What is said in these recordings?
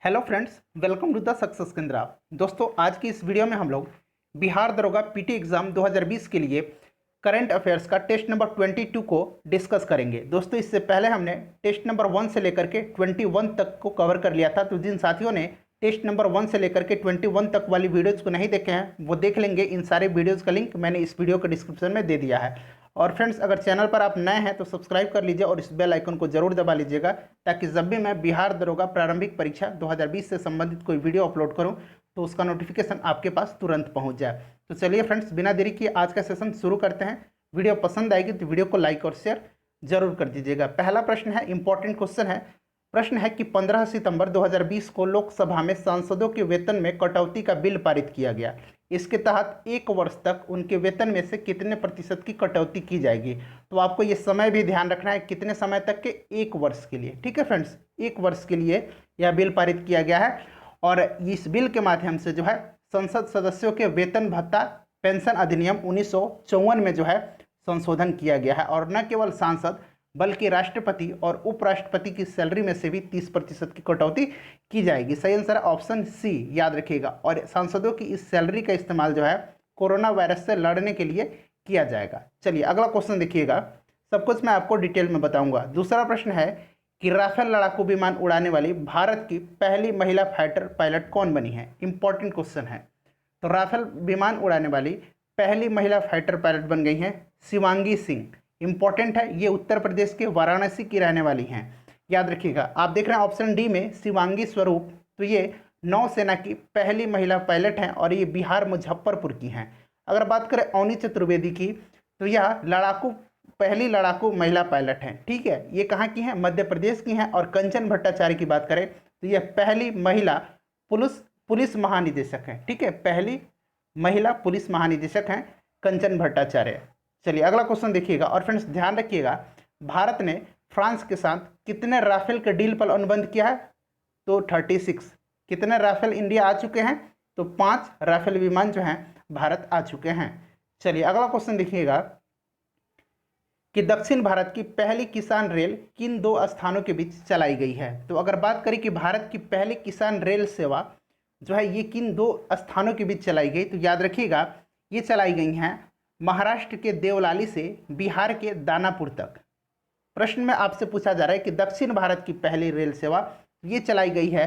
Hello friends, welcome to the success Kendra. दोस्तों, आज की इस वीडियो में हम लोग बिहार दरोगा पीटी एग्जाम 2020 के लिए करंट अफेयर्स का टेस्ट नंबर 22 को डिस्कस करेंगे। दोस्तों, इससे पहले हमने टेस्ट नंबर 1 से लेकर के 21 तक को कवर कर लिया था। तो जिन साथियों ने टेस्ट नंबर 1 से लेकर के 21 तक वाली वीडियोज़ को नहीं देखे हैं वो देख लेंगे। इन सारे वीडियोज़ का लिंक मैंने इस वीडियो के डिस्क्रिप्शन में दे दिया है। और फ्रेंड्स, अगर चैनल पर आप नए हैं तो सब्सक्राइब कर लीजिए और इस बेल आइकन को जरूर दबा लीजिएगा, ताकि जब भी मैं बिहार दरोगा प्रारंभिक परीक्षा 2020 से संबंधित कोई वीडियो अपलोड करूं तो उसका नोटिफिकेशन आपके पास तुरंत पहुंच जाए। तो चलिए फ्रेंड्स, बिना देरी किए आज का सेशन शुरू करते हैं। वीडियो पसंद आएगी तो वीडियो को लाइक और शेयर जरूर कर दीजिएगा। पहला प्रश्न है, इंपॉर्टेंट क्वेश्चन है। प्रश्न है कि 15 सितंबर 2020 को लोकसभा में सांसदों के वेतन में कटौती का बिल पारित किया गया। इसके तहत 1 वर्ष तक उनके वेतन में से कितने प्रतिशत की कटौती की जाएगी। तो आपको ये समय भी ध्यान रखना है, कितने समय तक के, 1 वर्ष के लिए। ठीक है फ्रेंड्स, 1 वर्ष के लिए यह बिल पारित किया गया है। और इस बिल के माध्यम से जो है संसद सदस्यों के वेतन भत्ता पेंशन अधिनियम 1954 में जो है संशोधन किया गया है। और न केवल सांसद बल्कि राष्ट्रपति और उपराष्ट्रपति की सैलरी में से भी 30% की कटौती की जाएगी। सही आंसर ऑप्शन सी, याद रखिएगा। और सांसदों की इस सैलरी का इस्तेमाल जो है कोरोना वायरस से लड़ने के लिए किया जाएगा। चलिए अगला क्वेश्चन देखिएगा, सब कुछ मैं आपको डिटेल में बताऊंगा। दूसरा प्रश्न है कि राफेल लड़ाकू विमान उड़ाने वाली भारत की पहली महिला फाइटर पायलट कौन बनी है। इंपॉर्टेंट क्वेश्चन है। तो राफेल विमान उड़ाने वाली पहली महिला फाइटर पायलट बन गई हैं शिवांगी सिंह। इंपॉर्टेंट है, ये उत्तर प्रदेश के वाराणसी की रहने वाली हैं, याद रखिएगा। आप देख रहे हैं ऑप्शन डी में शिवांगी स्वरूप। तो ये नौसेना की पहली महिला पायलट हैं और ये बिहार मुजफ्फरपुर की हैं। अगर बात करें अवनी चतुर्वेदी की, तो यह पहली लड़ाकू महिला पायलट हैं। ठीक है, ये कहाँ की हैं, मध्य प्रदेश की हैं। और कंचन भट्टाचार्य की बात करें तो यह पहली महिला पुलिस महानिदेशक हैं। ठीक है, पहली महिला पुलिस महानिदेशक हैं कंचन भट्टाचार्य। चलिए अगला क्वेश्चन देखिएगा। और फ्रेंड्स ध्यान रखिएगा, भारत ने फ्रांस के साथ कितने राफेल के डील पर अनुबंध किया है। तो 36। कितने राफेल इंडिया आ चुके हैं, तो 5 राफेल विमान जो हैं भारत आ चुके हैं। चलिए अगला क्वेश्चन देखिएगा कि दक्षिण भारत की पहली किसान रेल किन 2 स्थानों के बीच चलाई गई है। तो अगर बात करें कि भारत की पहली किसान रेल सेवा जो है ये किन 2 स्थानों के बीच चलाई गई, तो याद रखिएगा ये चलाई गई हैं महाराष्ट्र के देवलाली से बिहार के दानापुर तक। प्रश्न में आपसे पूछा जा रहा है कि दक्षिण भारत की पहली रेल सेवा ये चलाई गई है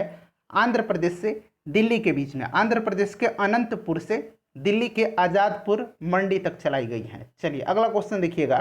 आंध्र प्रदेश से दिल्ली के बीच में। आंध्र प्रदेश के अनंतपुर से दिल्ली के आज़ादपुर मंडी तक चलाई गई है। चलिए अगला क्वेश्चन देखिएगा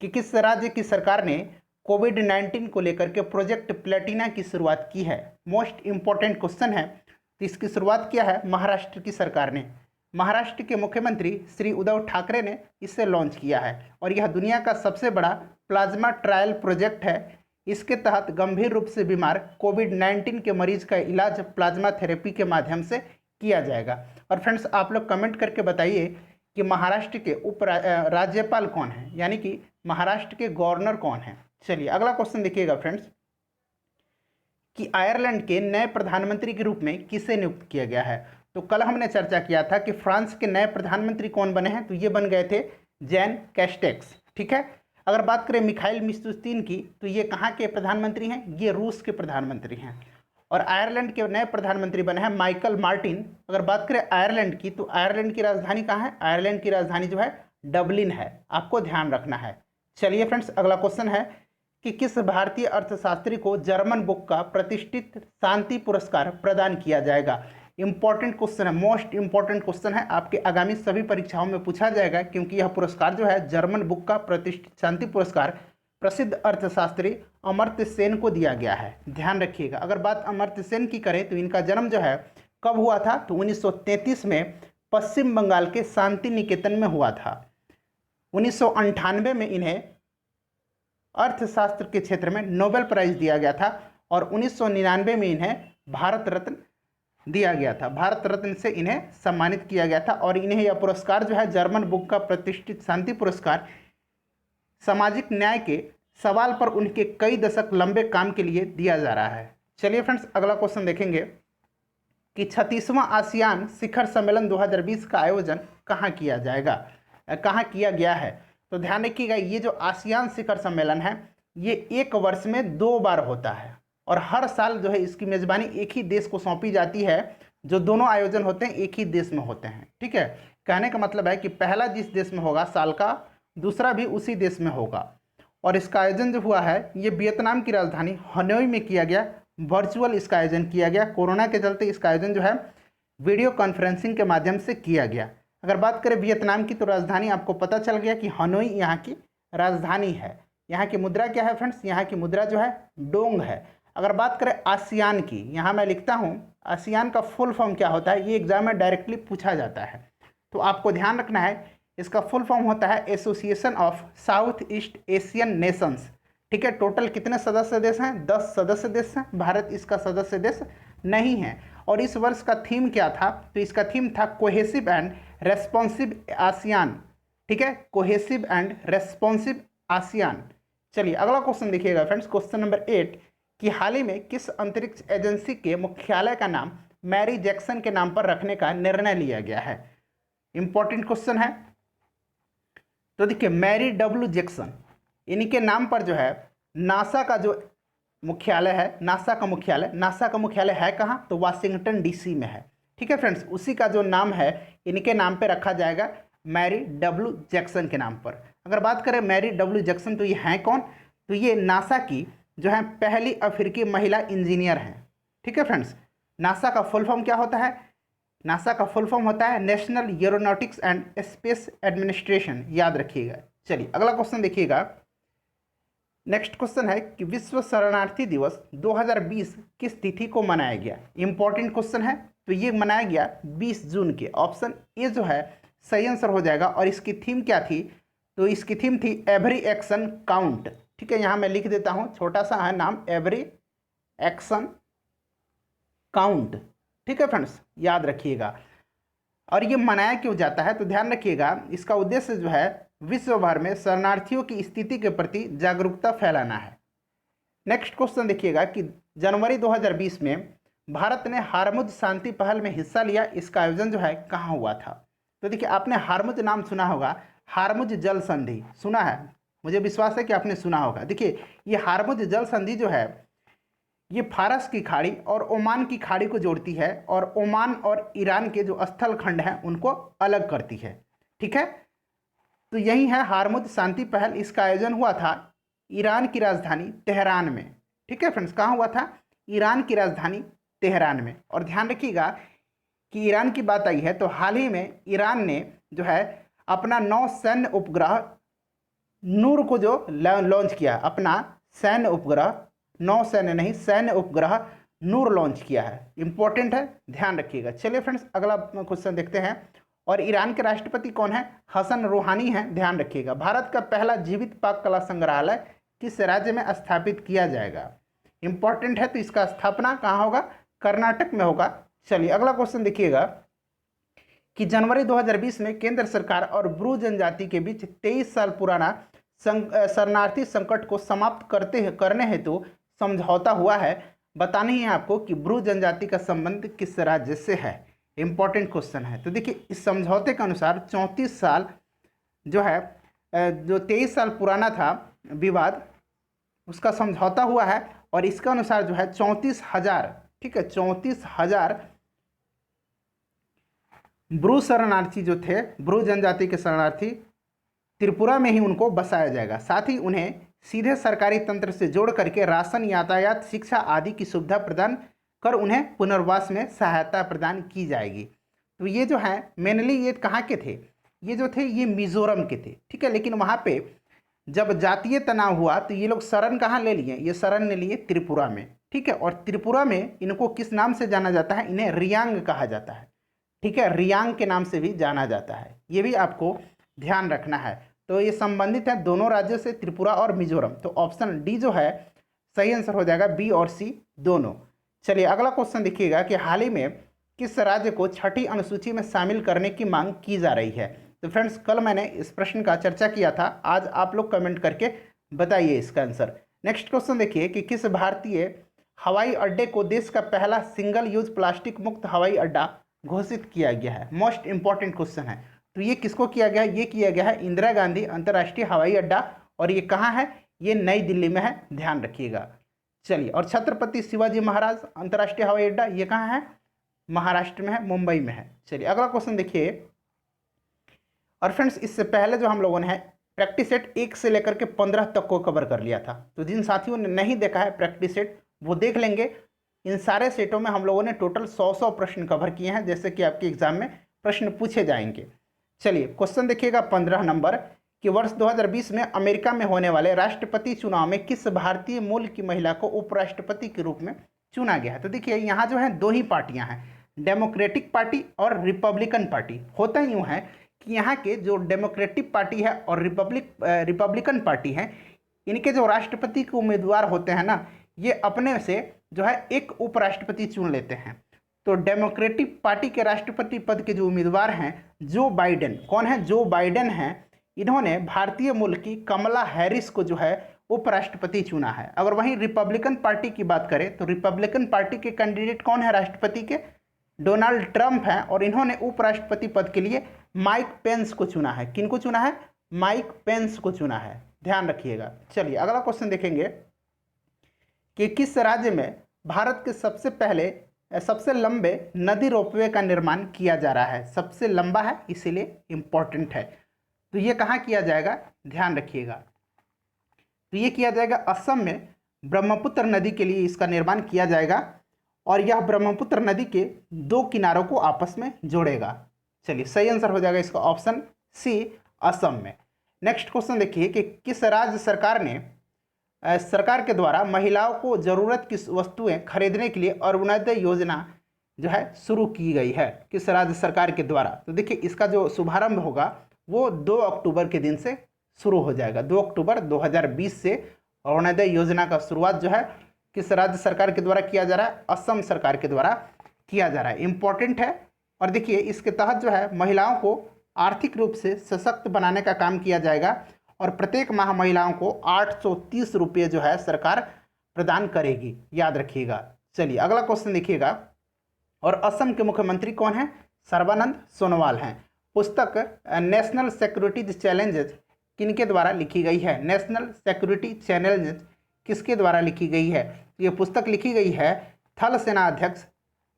कि किस राज्य की सरकार ने कोविड-19 को लेकर के प्रोजेक्ट प्लेटिना की शुरुआत की है। मोस्ट इंपॉर्टेंट क्वेश्चन है। तो इसकी शुरुआत किया है महाराष्ट्र की सरकार ने। महाराष्ट्र के मुख्यमंत्री श्री उद्धव ठाकरे ने इसे लॉन्च किया है और यह दुनिया का सबसे बड़ा प्लाज्मा ट्रायल प्रोजेक्ट है। इसके तहत गंभीर रूप से बीमार कोविड-19 के मरीज का इलाज प्लाज्मा थेरेपी के माध्यम से किया जाएगा। और फ्रेंड्स, आप लोग कमेंट करके बताइए कि महाराष्ट्र के राज्यपाल कौन है, यानी कि महाराष्ट्र के गवर्नर कौन है। चलिए अगला क्वेश्चन देखिएगा फ्रेंड्स कि आयरलैंड के नए प्रधानमंत्री के रूप में किसे नियुक्त किया गया है। तो कल हमने चर्चा किया था कि फ्रांस के नए प्रधानमंत्री कौन बने हैं, तो ये बन गए थे जैन कैस्टेक्स। ठीक है, अगर बात करें मिखाइल मिशुस्तिन की, तो ये कहाँ के प्रधानमंत्री हैं, ये रूस के प्रधानमंत्री हैं। और आयरलैंड के नए प्रधानमंत्री बने हैं माइकल मार्टिन। अगर बात करें आयरलैंड की, तो आयरलैंड की राजधानी कहाँ है, आयरलैंड की राजधानी जो है डबलिन है, आपको ध्यान रखना है। चलिए फ्रेंड्स अगला क्वेश्चन है कि किस भारतीय अर्थशास्त्री को जर्मन बुक का प्रतिष्ठित शांति पुरस्कार प्रदान किया जाएगा। इंपॉर्टेंट क्वेश्चन है, मोस्ट इंपॉर्टेंट क्वेश्चन है, आपके आगामी सभी परीक्षाओं में पूछा जाएगा, क्योंकि यह पुरस्कार जो है जर्मन बुक का प्रतिष्ठित शांति पुरस्कार प्रसिद्ध अर्थशास्त्री अमर्त्य सेन को दिया गया है। ध्यान रखिएगा। अगर बात अमर्त्य सेन की करें तो इनका जन्म जो है कब हुआ था, तो 1933 में पश्चिम बंगाल के शांति निकेतन में हुआ था। 1998 में इन्हें अर्थशास्त्र के क्षेत्र में नोबेल प्राइज दिया गया था और 1999 में इन्हें भारत रत्न दिया गया था। भारत रत्न से इन्हें सम्मानित किया गया था। और इन्हें यह पुरस्कार जो है जर्मन बुक का प्रतिष्ठित शांति पुरस्कार सामाजिक न्याय के सवाल पर उनके कई दशक लंबे काम के लिए दिया जा रहा है। चलिए फ्रेंड्स अगला क्वेश्चन देखेंगे कि 36वां आसियान शिखर सम्मेलन 2020 का आयोजन कहाँ किया जाएगा, कहाँ किया गया है। तो ध्यान रखिएगा, ये जो आसियान शिखर सम्मेलन है ये 1 वर्ष में 2 बार होता है। और हर साल जो है इसकी मेज़बानी एक ही देश को सौंपी जाती है। जो दोनों आयोजन होते हैं एक ही देश में होते हैं। ठीक है, कहने का मतलब है कि पहला जिस देश में होगा साल का, दूसरा भी उसी देश में होगा। और इसका आयोजन जो हुआ है ये वियतनाम की राजधानी हनोई में किया गया। वर्चुअल इसका आयोजन किया गया। कोरोना के चलते इसका आयोजन जो है वीडियो कॉन्फ्रेंसिंग के माध्यम से किया गया। अगर बात करें वियतनाम की, तो राजधानी आपको पता चल गया कि हनोई यहाँ की राजधानी है। यहाँ की मुद्रा क्या है फ्रेंड्स? यहाँ की मुद्रा जो है डोंग है। अगर बात करें आसियान की, यहाँ मैं लिखता हूँ आसियान का फुल फॉर्म क्या होता है, ये एग्जाम में डायरेक्टली पूछा जाता है, तो आपको ध्यान रखना है। इसका फुल फॉर्म होता है association of south east Asian Nations. ठीक है, टोटल कितने सदस्य देश हैं? 10 सदस्य देश हैं। भारत इसका सदस्य देश नहीं है। और इस वर्ष का थीम क्या था? तो इसका थीम था कोहेसिव एंड रेस्पॉन्सिव आसियान। ठीक है, कोहेसिव एंड रेस्पॉन्सिव आसियान। चलिए अगला क्वेश्चन देखिएगा फ्रेंड्स, क्वेश्चन नंबर 8 कि हाल ही में किस अंतरिक्ष एजेंसी के मुख्यालय का नाम मैरी जैक्सन के नाम पर रखने का निर्णय लिया गया है? इंपॉर्टेंट क्वेश्चन है। तो देखिए मैरी डब्ल्यू जैक्सन, इनके नाम पर जो है नासा का जो मुख्यालय है, नासा का मुख्यालय है कहाँ? तो वाशिंगटन डीसी में है। ठीक है फ्रेंड्स, उसी का जो नाम है इनके नाम पे रखा जाएगा, मैरी डब्ल्यू जैक्सन के नाम पर। अगर बात करें मैरी डब्ल्यू जैक्सन, तो ये हैं कौन? तो ये नासा की जो है पहली अफ्रीकी महिला इंजीनियर हैं। ठीक है फ्रेंड्स, नासा का फुल फॉर्म क्या होता है? नासा का फुल फॉर्म होता है national aeronautics and space administration, याद रखिएगा। चलिए अगला क्वेश्चन देखिएगा। नेक्स्ट क्वेश्चन है कि विश्व शरणार्थी दिवस 2020 किस तिथि को मनाया गया? इंपॉर्टेंट क्वेश्चन है। तो ये मनाया गया 20 जून के। ऑप्शन ए जो है सही आंसर हो जाएगा। और इसकी थीम क्या थी? तो इसकी थीम थी एवरी एक्शन काउंट। ठीक है, यहाँ मैं लिख देता हूँ, छोटा सा है नाम, एवरी एक्शन काउंट। ठीक है फ्रेंड्स, याद रखिएगा। और ये मनाया क्यों जाता है? तो ध्यान रखिएगा, इसका उद्देश्य जो है विश्व भर में शरणार्थियों की स्थिति के प्रति जागरूकता फैलाना है। नेक्स्ट क्वेश्चन देखिएगा कि जनवरी 2020 में भारत ने हारमुज शांति पहल में हिस्सा लिया। इसका आयोजन जो है कहाँ हुआ था? तो देखिए आपने हारमुज नाम सुना होगा, हारमुज जल संधि सुना है, मुझे विश्वास है कि आपने सुना होगा। देखिए ये हारमुज जल संधि जो है ये फारस की खाड़ी और ओमान की खाड़ी को जोड़ती है और ओमान और ईरान के जो स्थल खंड हैं उनको अलग करती है। ठीक है, तो यही है हारमुज शांति पहल। इसका आयोजन हुआ था ईरान की राजधानी तेहरान में। ठीक है फ्रेंड्स, कहाँ हुआ था? ईरान की राजधानी तेहरान में। और ध्यान रखिएगा कि ईरान की बात आई है तो हाल ही में ईरान ने जो है अपना नौ सैन्य उपग्रह नूर को जो लॉन्च किया, अपना सैन्य उपग्रह, नौ सैन्य नहीं सैन्य उपग्रह नूर लॉन्च किया है। इंपॉर्टेंट है, ध्यान रखिएगा। चलिए फ्रेंड्स अगला क्वेश्चन देखते हैं। और ईरान के राष्ट्रपति कौन है? हसन रूहानी हैं, ध्यान रखिएगा। भारत का पहला जीवित पाक कला संग्रहालय किस राज्य में स्थापित किया जाएगा? इंपॉर्टेंट है, तो इसका स्थापना कहाँ होगा? कर्नाटक में होगा। चलिए अगला क्वेश्चन देखिएगा कि जनवरी 2020 में केंद्र सरकार और ब्रू जनजाति के बीच 23 साल पुराना शरणार्थी संकट को समाप्त करने हेतु समझौता हुआ है। बताना ही है आपको कि ब्रू जनजाति का संबंध किस राज्य से है। इंपॉर्टेंट क्वेश्चन है। तो देखिए इस समझौते के अनुसार 34 साल जो है जो 23 साल पुराना था विवाद, उसका समझौता हुआ है। और इसके अनुसार जो है 34,000, ठीक है 34,000 ब्रू शरणार्थी जो थे, ब्रू जनजाति के शरणार्थी त्रिपुरा में ही उनको बसाया जाएगा। साथ ही उन्हें सीधे सरकारी तंत्र से जोड़ करके राशन, यातायात, शिक्षा आदि की सुविधा प्रदान कर उन्हें पुनर्वास में सहायता प्रदान की जाएगी। तो ये जो है मेनली ये कहाँ के थे? ये जो थे ये मिजोरम के थे। ठीक है, लेकिन वहाँ पे जब जातीय तनाव हुआ तो ये लोग शरण कहाँ ले लिए? ये शरण ले लिए त्रिपुरा में। ठीक है, और त्रिपुरा में इनको किस नाम से जाना जाता है? इन्हें रियांग कहा जाता है। ठीक है, रियांग के नाम से भी जाना जाता है, ये भी आपको ध्यान रखना है। तो ये संबंधित है दोनों राज्यों से, त्रिपुरा और मिजोरम। तो ऑप्शन डी जो है सही आंसर हो जाएगा, बी और सी दोनों। चलिए अगला क्वेश्चन देखिएगा कि हाल ही में किस राज्य को छठी अनुसूची में शामिल करने की मांग की जा रही है? तो फ्रेंड्स कल मैंने इस प्रश्न का चर्चा किया था, आज आप लोग कमेंट करके बताइए इसका आंसर। नेक्स्ट क्वेश्चन देखिए कि किस भारतीय हवाई अड्डे को देश का पहला सिंगल यूज प्लास्टिक मुक्त हवाई अड्डा घोषित किया गया है? मोस्ट इंपॉर्टेंट क्वेश्चन है। तो ये किसको किया गया है? ये किया गया है इंदिरा गांधी अंतर्राष्ट्रीय हवाई अड्डा। और ये कहाँ है? ये नई दिल्ली में है, ध्यान रखिएगा। चलिए, और छत्रपति शिवाजी महाराज अंतर्राष्ट्रीय हवाई अड्डा ये कहाँ है? महाराष्ट्र में है, मुंबई में है। चलिए अगला क्वेश्चन देखिए। और फ्रेंड्स इससे पहले जो हम लोगों ने प्रैक्टिस सेट 1 से लेकर के 15 तक को कवर कर लिया था, तो जिन साथियों ने नहीं देखा है प्रैक्टिस सेट वो देख लेंगे। इन सारे सेटों में हम लोगों ने टोटल 100 प्रश्न कवर किए हैं, जैसे कि आपके एग्जाम में प्रश्न पूछे जाएंगे। चलिए क्वेश्चन देखिएगा 15 नंबर कि वर्ष 2020 में अमेरिका में होने वाले राष्ट्रपति चुनाव में किस भारतीय मूल की महिला को उपराष्ट्रपति के रूप में चुना गया है? तो देखिए यहाँ जो है 2 ही पार्टियाँ हैं, डेमोक्रेटिक पार्टी और रिपब्लिकन पार्टी। होता यूँ है कि यहाँ के जो डेमोक्रेटिक पार्टी है और रिपब्लिकन पार्टी है, इनके जो राष्ट्रपति के उम्मीदवार होते हैं ना, ये अपने से जो है एक उपराष्ट्रपति चुन लेते हैं। तो डेमोक्रेटिक पार्टी के राष्ट्रपति पद के जो उम्मीदवार हैं जो बाइडेन, कौन है? जो बाइडेन हैं। इन्होंने भारतीय मूल की कमला हैरिस को जो है उपराष्ट्रपति चुना है। अगर वहीं रिपब्लिकन पार्टी की बात करें तो रिपब्लिकन पार्टी के कैंडिडेट कौन है राष्ट्रपति के? डोनाल्ड ट्रंप हैं, और इन्होंने उपराष्ट्रपति पद के लिए माइक पेंस को चुना है। किनको चुना है? माइक पेंस को चुना है, ध्यान रखिएगा। चलिए अगला क्वेश्चन देखेंगे कि किस राज्य में भारत के सबसे लंबे नदी रोपवे का निर्माण किया जा रहा है? सबसे लंबा है इसीलिए इंपॉर्टेंट है। तो ये कहाँ किया जाएगा? ध्यान रखिएगा। तो ये किया जाएगा असम में, ब्रह्मपुत्र नदी के लिए इसका निर्माण किया जाएगा, और यह ब्रह्मपुत्र नदी के 2 किनारों को आपस में जोड़ेगा। चलिए सही आंसर हो जाएगा इसका ऑप्शन सी, असम में। नेक्स्ट क्वेश्चन देखिए कि किस राज्य सरकार के द्वारा महिलाओं को जरूरत की वस्तुएं खरीदने के लिए अरुणोदय योजना जो है शुरू की गई है? किस राज्य सरकार के द्वारा? तो देखिए इसका जो शुभारंभ होगा वो 2 अक्टूबर के दिन से शुरू हो जाएगा। 2 अक्टूबर 2020 से अरुणोदय योजना का शुरुआत जो है किस राज्य सरकार के द्वारा किया जा रहा है? असम सरकार के द्वारा किया जा रहा है। इंपॉर्टेंट है। और देखिए इसके तहत जो है महिलाओं को आर्थिक रूप से सशक्त बनाने का काम किया जाएगा, और प्रत्येक माह महिलाओं को 830 रुपये जो है सरकार प्रदान करेगी, याद रखिएगा। चलिए अगला क्वेश्चन देखिएगा। और असम के मुख्यमंत्री कौन है? सर्बानंद सोनोवाल हैं। पुस्तक नेशनल सिक्योरिटी चैलेंजेस किनके द्वारा लिखी गई है? नेशनल सिक्योरिटी चैलेंजेस किसके द्वारा लिखी गई है? ये पुस्तक लिखी गई है थल सेना अध्यक्ष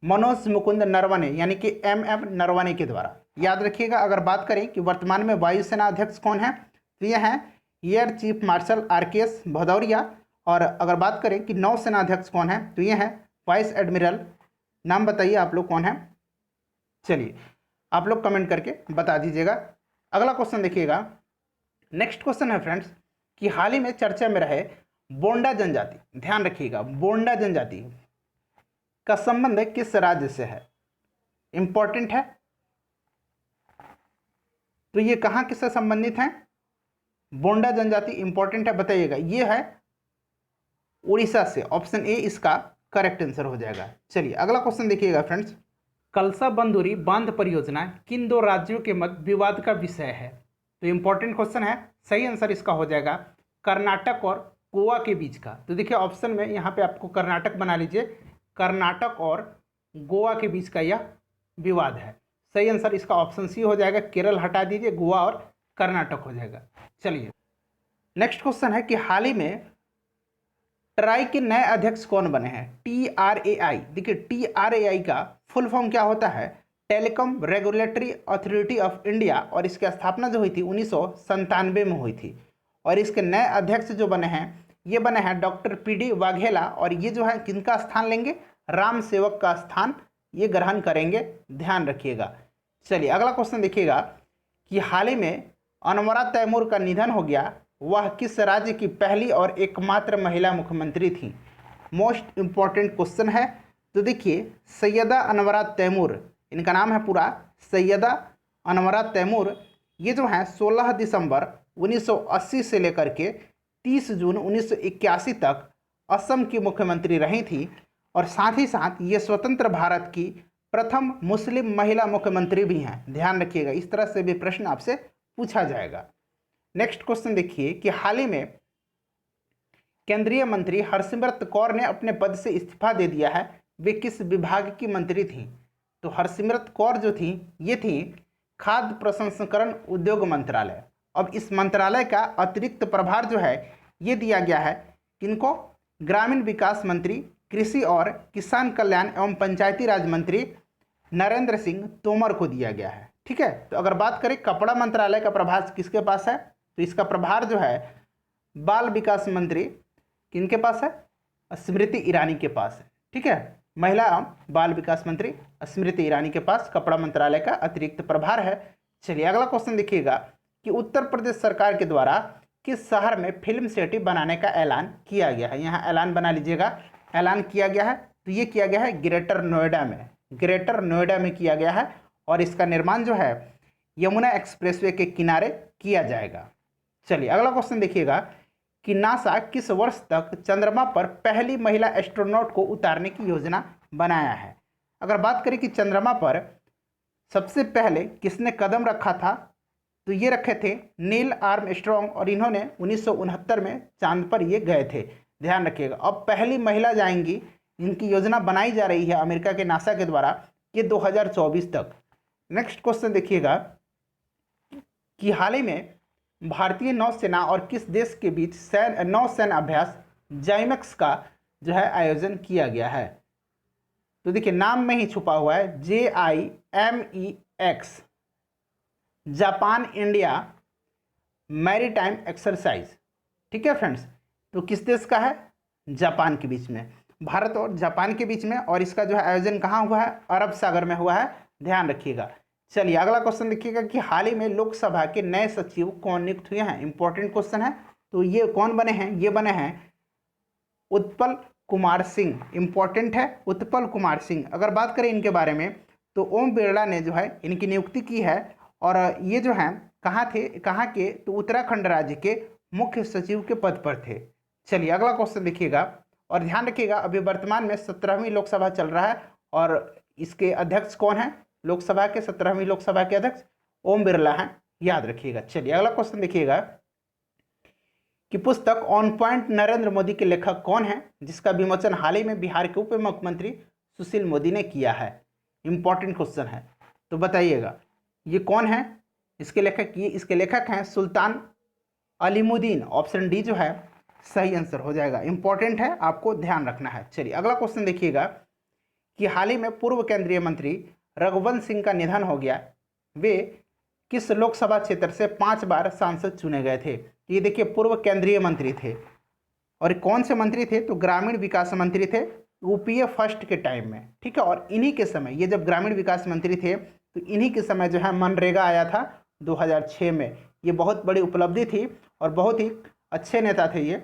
मनोज मुकुंद नरवणे यानी कि MM नरवणे के द्वारा, याद रखिएगा। अगर बात करें कि वर्तमान में वायुसेना अध्यक्ष कौन है, तो ये हैं air chief marshal RKS Bhadauria. और अगर बात करें कि नौसेना अध्यक्ष कौन है, तो ये हैं वाइस एडमिरल, नाम बताइए आप लोग कौन है? चलिए आप लोग कमेंट करके बता दीजिएगा। अगला क्वेश्चन देखिएगा। नेक्स्ट क्वेश्चन है फ्रेंड्स कि हाल ही में चर्चा में रहे बोंडा जनजाति, ध्यान रखिएगा, बोंडा जनजाति का संबंध किस राज्य से है? इंपॉर्टेंट है। तो ये कहाँ किससे संबंधित है? बोंडा जनजाति इंपॉर्टेंट है, बताइएगा। ये है उड़ीसा से, ऑप्शन ए इसका करेक्ट आंसर हो जाएगा। चलिए अगला क्वेश्चन देखिएगा फ्रेंड्स। कलसा बंदूरी बांध परियोजना किन 2 राज्यों के मध्य विवाद का विषय है? तो इंपॉर्टेंट क्वेश्चन है, सही आंसर इसका हो जाएगा कर्नाटक और गोवा के बीच का। तो देखिए ऑप्शन में यहाँ पे आपको कर्नाटक बना लीजिए, कर्नाटक और गोवा के बीच का यह विवाद है। सही आंसर इसका ऑप्शन सी हो जाएगा, केरल हटा दीजिए, गोवा और कर्नाटक हो जाएगा। चलिए नेक्स्ट क्वेश्चन है कि हाल ही में ट्राई के नए अध्यक्ष कौन बने हैं? TRAI, देखिए TRAI का फुल फॉर्म क्या होता है? Telecom regulatory authority of India, और इसकी स्थापना जो हुई थी 1997 में हुई थी। और इसके नए अध्यक्ष जो बने हैं ये बने हैं डॉक्टर PD वाघेला, और ये जो है किनका स्थान लेंगे? राम सेवक का स्थान ये ग्रहण करेंगे, ध्यान रखिएगा। चलिए अगला क्वेश्चन देखिएगा कि हाल ही में अनवरा तैमूर का निधन हो गया, वह किस राज्य की पहली और एकमात्र महिला मुख्यमंत्री थी? मोस्ट इंपॉर्टेंट क्वेश्चन है। तो देखिए सैयदा अनवरा तैमूर, इनका नाम है पूरा सैयदा अनवरा तैमूर। ये जो है 16 दिसंबर 1980 से लेकर के 30 जून 1981 तक असम की मुख्यमंत्री रही थी, और साथ ही साथ ये स्वतंत्र भारत की प्रथम मुस्लिम महिला मुख्यमंत्री भी हैं, ध्यान रखिएगा। इस तरह से भी प्रश्न आपसे पूछा जाएगा। नेक्स्ट क्वेश्चन देखिए कि हाल ही में केंद्रीय मंत्री हरसिमरत कौर ने अपने पद से इस्तीफा दे दिया है, वे किस विभाग की मंत्री थी? तो हरसिमरत कौर जो थी ये थी खाद्य प्रसंस्करण उद्योग मंत्रालय। अब इस मंत्रालय का अतिरिक्त प्रभार जो है ये दिया गया है किनको? ग्रामीण विकास मंत्री, कृषि और किसान कल्याण एवं पंचायती राज मंत्री नरेंद्र सिंह तोमर को दिया गया है। ठीक है, तो अगर बात करें कपड़ा मंत्रालय का प्रभार किसके पास है, तो इसका प्रभार जो है बाल विकास मंत्री किनके पास है, स्मृति ईरानी के पास है। ठीक है, महिला एवं बाल विकास मंत्री स्मृति ईरानी के पास कपड़ा मंत्रालय का अतिरिक्त प्रभार है। चलिए अगला क्वेश्चन देखिएगा कि उत्तर प्रदेश सरकार के द्वारा किस शहर में फिल्म सिटी बनाने का ऐलान किया गया है। यहाँ ऐलान बना लीजिएगा, ऐलान किया गया है, तो ये किया गया है ग्रेटर नोएडा में, ग्रेटर नोएडा में किया गया है और इसका निर्माण जो है यमुना एक्सप्रेसवे के किनारे किया जाएगा। चलिए अगला क्वेश्चन देखिएगा कि नासा किस वर्ष तक चंद्रमा पर पहली महिला एस्ट्रोनॉट को उतारने की योजना बनाया है। अगर बात करें कि चंद्रमा पर सबसे पहले किसने कदम रखा था, तो ये रखे थे नील आर्मस्ट्रॉन्ग और इन्होंने 1969 में चांद पर ये गए थे। ध्यान रखिएगा, अब पहली महिला जाएंगी, इनकी योजना बनाई जा रही है अमेरिका के नासा के द्वारा ये 2024 तक। नेक्स्ट क्वेश्चन देखिएगा कि हाल ही में भारतीय नौसेना और किस देश के बीच नौसेना अभ्यास जाइमेक्स का जो है आयोजन किया गया है। तो देखिए नाम में ही छुपा हुआ है JIMEX, Japan India maritime exercise. ठीक है फ्रेंड्स, तो किस देश का है, जापान के बीच में, भारत और जापान के बीच में, और इसका जो है आयोजन कहाँ हुआ है, अरब सागर में हुआ है। ध्यान रखिएगा। चलिए अगला क्वेश्चन देखिएगा कि हाल ही में लोकसभा के नए सचिव कौन नियुक्त हुए हैं। इंपॉर्टेंट क्वेश्चन है, तो ये कौन बने हैं, ये बने हैं उत्पल कुमार सिंह। इंपॉर्टेंट है, उत्पल कुमार सिंह। अगर बात करें इनके बारे में तो ओम बिरला ने जो है इनकी नियुक्ति की है और ये जो हैं कहाँ थे, कहाँ के, तो उत्तराखंड राज्य के मुख्य सचिव के पद पर थे। चलिए अगला क्वेश्चन देखिएगा और ध्यान रखिएगा अभी वर्तमान में 17वीं लोकसभा चल रहा है और इसके अध्यक्ष कौन है, लोकसभा के 17वीं लोकसभा के अध्यक्ष ओम बिरला हैं, याद रखिएगा। चलिए अगला क्वेश्चन देखिएगा कि पुस्तक ऑन पॉइंट नरेंद्र मोदी के लेखक कौन है, जिसका विमोचन हाल ही में बिहार के उप मुख्यमंत्री सुशील मोदी ने किया है। इंपॉर्टेंट क्वेश्चन है, तो बताइएगा ये कौन है इसके लेखक। ये इसके लेखक हैं सुल्तान अलीमुद्दीन। ऑप्शन डी जो है सही आंसर हो जाएगा। इंपॉर्टेंट है, आपको ध्यान रखना है। चलिए अगला क्वेश्चन देखिएगा कि हाल ही में पूर्व केंद्रीय मंत्री रघुवंश सिंह का निधन हो गया। वे किस लोकसभा क्षेत्र से 5 बार सांसद चुने गए थे। ये देखिए पूर्व केंद्रीय मंत्री थे और कौन से मंत्री थे, तो ग्रामीण विकास मंत्री थे यूपीए फर्स्ट के टाइम में। ठीक है, और इन्हीं के समय ये जब ग्रामीण विकास मंत्री थे तो इन्हीं के समय जो है मनरेगा आया था 2006 में। ये बहुत बड़ी उपलब्धि थी और बहुत ही अच्छे नेता थे ये।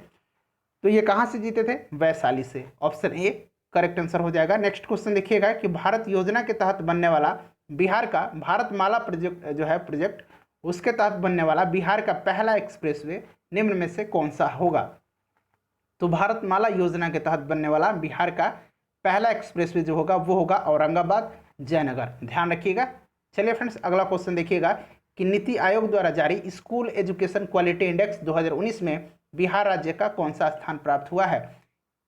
तो ये कहाँ से जीते थे, वैशाली से। ऑप्शन ए करेक्ट आंसर हो जाएगा। नेक्स्ट क्वेश्चन देखिएगा कि भारत योजना के तहत बनने वाला बिहार का भारतमाला प्रोजेक्ट जो है प्रोजेक्ट, उसके तहत बनने वाला बिहार का पहला एक्सप्रेसवे निम्न में से कौन सा होगा। तो भारतमाला योजना के तहत बनने वाला बिहार का पहला एक्सप्रेसवे जो होगा वो होगा औरंगाबाद जयनगर। ध्यान रखिएगा। चलिए फ्रेंड्स अगला क्वेश्चन देखिएगा कि नीति आयोग द्वारा जारी स्कूल एजुकेशन क्वालिटी इंडेक्स 2019 में बिहार राज्य का कौन सा स्थान प्राप्त हुआ है।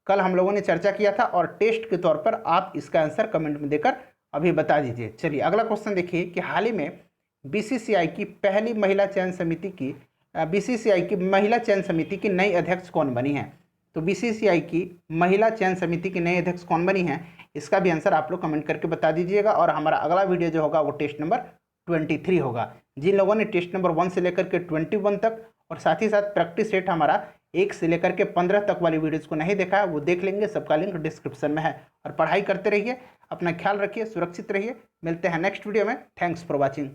कल हम लोगों ने चर्चा किया था और टेस्ट के तौर पर आप इसका आंसर कमेंट में देकर अभी बता दीजिए। चलिए अगला क्वेश्चन देखिए कि हाल ही में बीसीसीआई की पहली महिला चयन समिति की बीसीसीआई की महिला चयन समिति की नई अध्यक्ष कौन बनी है। तो बीसीसीआई की महिला चयन समिति की नई अध्यक्ष कौन बनी है, इसका भी आंसर आप लोग कमेंट करके बता दीजिएगा। और हमारा अगला वीडियो जो होगा वो टेस्ट नंबर 23 होगा। जिन लोगों ने टेस्ट नंबर 1 से लेकर के 21 तक और साथ ही साथ प्रैक्टिस सेट हमारा 1 से लेकर के 15 तक वाली वीडियोज़ को नहीं देखा है वो देख लेंगे, सबका लिंक डिस्क्रिप्शन में है। और पढ़ाई करते रहिए, अपना ख्याल रखिए, सुरक्षित रहिए। मिलते हैं नेक्स्ट वीडियो में। Thanks for watching.